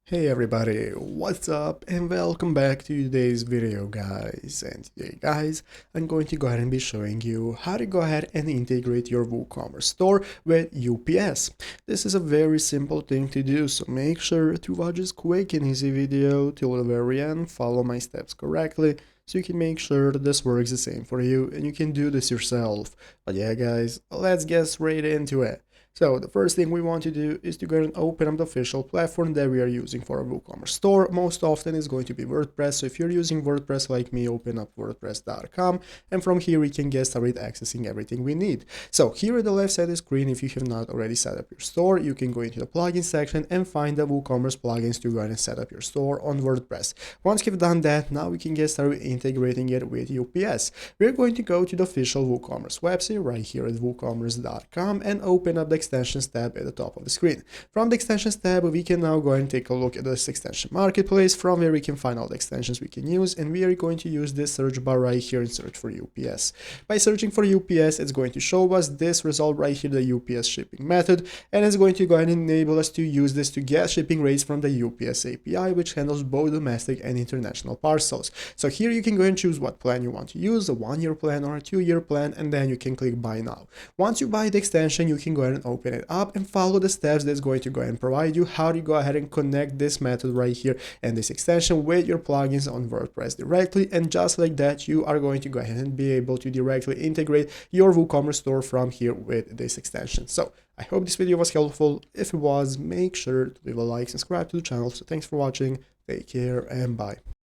Hey everybody, what's up and welcome back to today's video guys. And today guys, I'm going to go ahead and be showing you how to go ahead and integrate your WooCommerce store with UPS. This is a very simple thing to do, so make sure to watch this quick and easy video till the very end, follow my steps correctly so you can make sure that this works the same for you and you can do this yourself. But yeah guys, let's get straight into it. So the first thing we want to do is to go and open up the official platform that we are using for our WooCommerce store. Most often it's going to be WordPress. So if you're using WordPress like me, open up wordpress.com and from here we can get started accessing everything we need. So here at the left side of the screen, if you have not already set up your store, you can go into the plugin section and find the WooCommerce plugins to go ahead and set up your store on WordPress. Once you've done that, now we can get started integrating it with UPS. We're going to go to the official WooCommerce website right here at woocommerce.com and open up the extensions tab at the top of the screen. From the extensions tab, we can now go and take a look at this extension marketplace from where we can find all the extensions we can use, and we are going to use this search bar right here and search for UPS. By searching for UPS, it's going to show us this result right here, the UPS shipping method, and it's going to go ahead and enable us to use this to get shipping rates from the UPS API, which handles both domestic and international parcels. So here you can go and choose what plan you want to use, a 1-year plan or a 2-year plan, and then you can click buy now. Once you buy the extension, you can go ahead and open it up and follow the steps that's going to go ahead and provide you how to go ahead and connect this method right here and this extension with your plugins on WordPress directly, and just like that you are going to go ahead and be able to directly integrate your WooCommerce store from here with this extension. So I hope this video was helpful. If it was, make sure to leave a like, subscribe to the channel. So thanks for watching, take care and bye.